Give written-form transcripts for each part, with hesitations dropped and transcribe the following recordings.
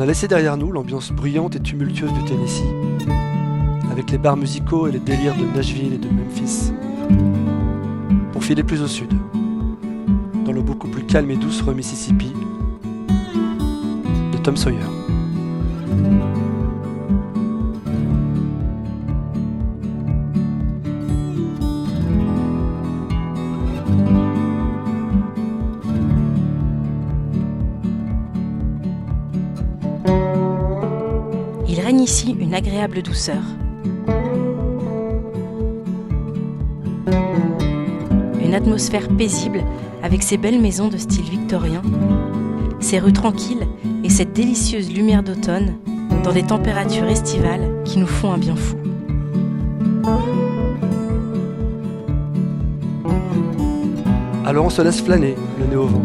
a laissé derrière nous l'ambiance bruyante et tumultueuse du Tennessee, avec les bars musicaux et les délires de Nashville et de Memphis, pour filer plus au sud, dans le beaucoup plus calme et douce rue Mississippi de Tom Sawyer. Il règne ici une agréable douceur. Une atmosphère paisible avec ses belles maisons de style victorien, ses rues tranquilles et cette délicieuse lumière d'automne dans des températures estivales qui nous font un bien fou. Alors on se laisse flâner, le nez au vent.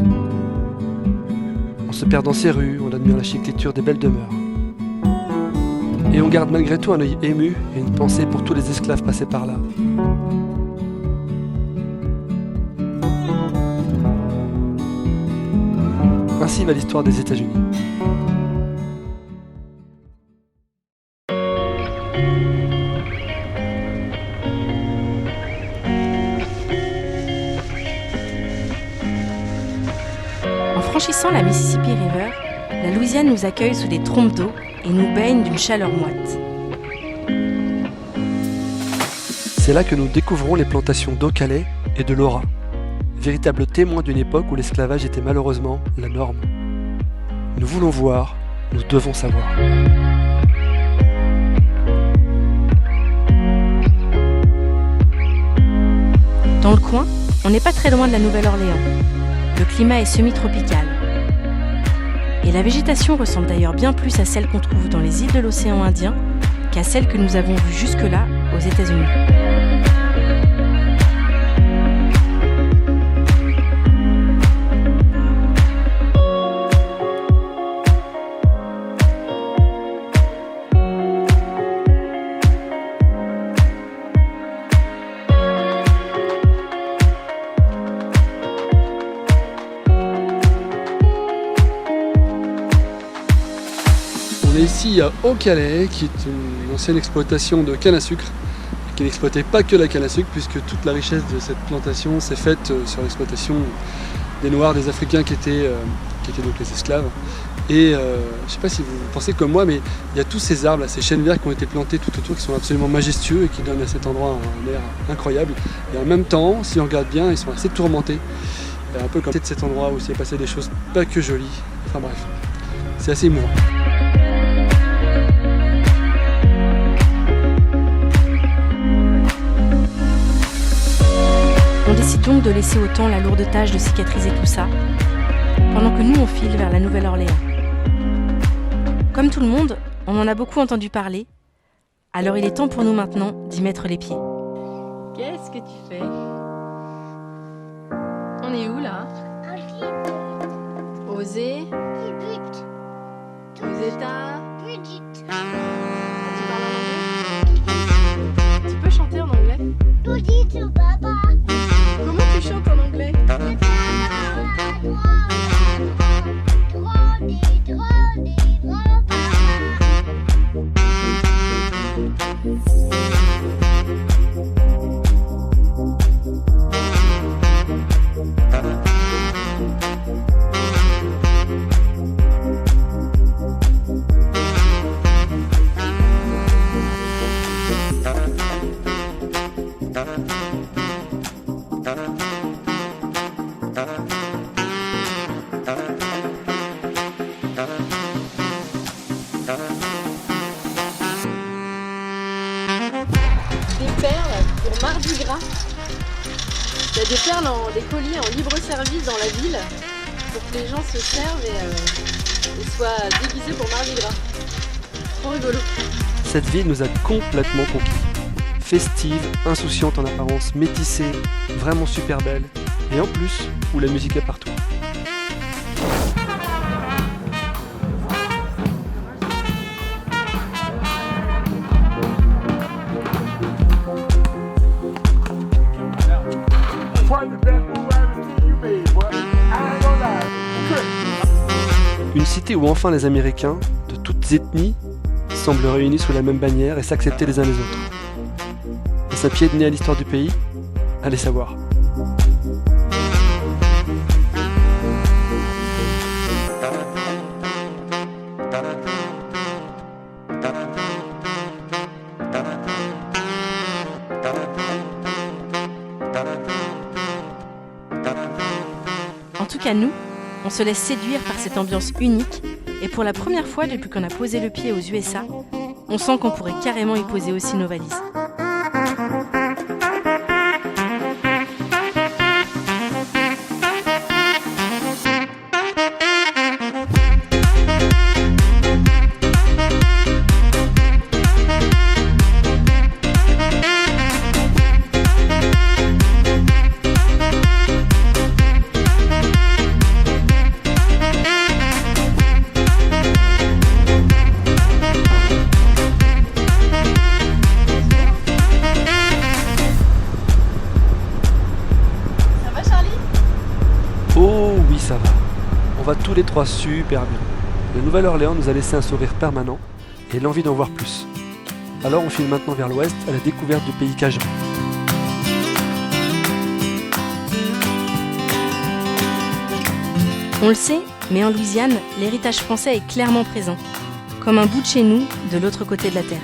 On se perd dans ces rues, on admire la chicliture des belles demeures. Et on garde malgré tout un œil ému et une pensée pour tous les esclaves passés par là. Ainsi va l'histoire des États-Unis. En franchissant la Mississippi River, la Louisiane nous accueille sous des trompes d'eau et nous baigne d'une chaleur moite. C'est là que nous découvrons les plantations d'Ocalais et de Laura, véritables témoins d'une époque où l'esclavage était malheureusement la norme. Nous voulons voir, nous devons savoir. Dans le coin, on n'est pas très loin de la Nouvelle-Orléans. Le climat est semi-tropical. Et la végétation ressemble d'ailleurs bien plus à celle qu'on trouve dans les îles de l'océan Indien qu'à celle que nous avons vue jusque-là aux États-Unis. Ici à Ocalais, qui est une ancienne exploitation de canne à sucre, qui n'exploitait pas que la canne à sucre, puisque toute la richesse de cette plantation s'est faite sur l'exploitation des Noirs, des Africains qui étaient donc les esclaves. Et je ne sais pas si vous pensez comme moi, mais il y a tous ces arbres, là, ces chênes verts qui ont été plantés tout autour, qui sont absolument majestueux et qui donnent à cet endroit un air incroyable. Et en même temps, si on regarde bien, ils sont assez tourmentés. Un peu comme de cet endroit où s'est passé des choses pas que jolies. Enfin bref, c'est assez émouvant. On décide donc de laisser au temps la lourde tâche de cicatriser tout ça, pendant que nous on file vers la Nouvelle-Orléans. Comme tout le monde, on en a beaucoup entendu parler, alors il est temps pour nous maintenant d'y mettre les pieds. Qu'est-ce que tu fais? On est où là? Osez. Aux États. Tu parles en anglais? Tu peux chanter en anglais? Comment tu chantes en anglais? Des perles pour Mardi Gras. Il y a des perles, des colliers en libre service dans la ville pour que les gens se servent et soient déguisés pour Mardi Gras. Trop rigolo. Cette ville nous a complètement conquis. Festive, insouciante en apparence, métissée, vraiment super belle. Et en plus, où la musique est partout. Une cité où enfin les Américains, de petites ethnies semblent réunies sous la même bannière et s'accepter les uns les autres. Est-ce un pied de nez à l'histoire du pays? Allez savoir. En tout cas, nous, on se laisse séduire par cette ambiance unique et pour la première fois depuis qu'on a posé le pied aux USA, on sent qu'on pourrait carrément y poser aussi nos valises. Oh oui, ça va. On va tous les trois super bien. La Nouvelle-Orléans nous a laissé un sourire permanent et l'envie d'en voir plus. Alors on file maintenant vers l'ouest à la découverte du pays cajun. On le sait, mais en Louisiane, l'héritage français est clairement présent, comme un bout de chez nous, de l'autre côté de la terre.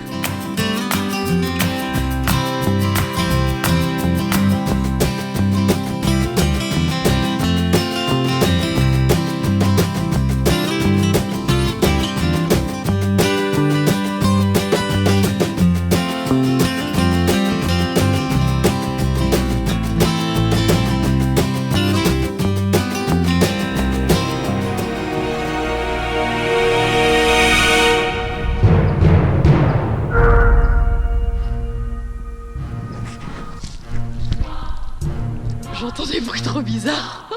J'entends des bruits trop bizarres.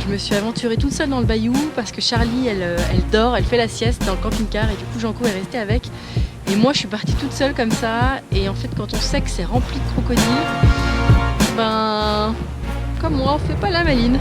Je me suis aventurée toute seule dans le bayou parce que Charlie, elle dort, elle fait la sieste dans le camping-car et du coup Janko est resté avec. Et moi je suis partie toute seule comme ça et en fait quand on sait que c'est rempli de crocodiles, ben comme moi on fait pas la maline.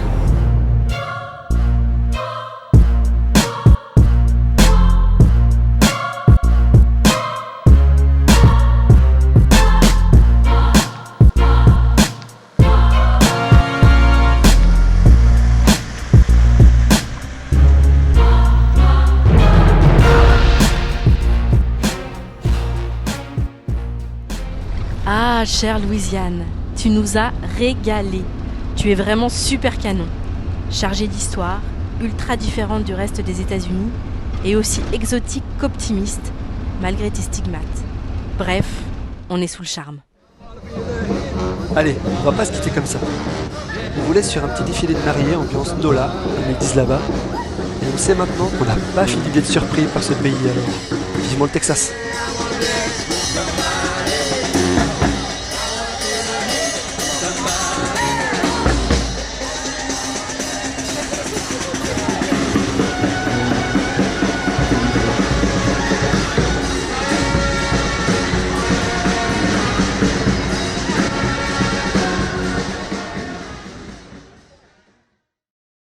Ah, chère Louisiane, tu nous as régalé. Tu es vraiment super canon. Chargée d'histoire, ultra différente du reste des États-Unis et aussi exotique qu'optimiste, malgré tes stigmates. Bref, on est sous le charme. Allez, on va pas se quitter comme ça. On vous laisse sur un petit défilé de mariés ambiance Nola, comme ils disent là-bas. Et on sait maintenant qu'on n'a pas fini d'être surpris par ce pays alors. Vivement le Texas.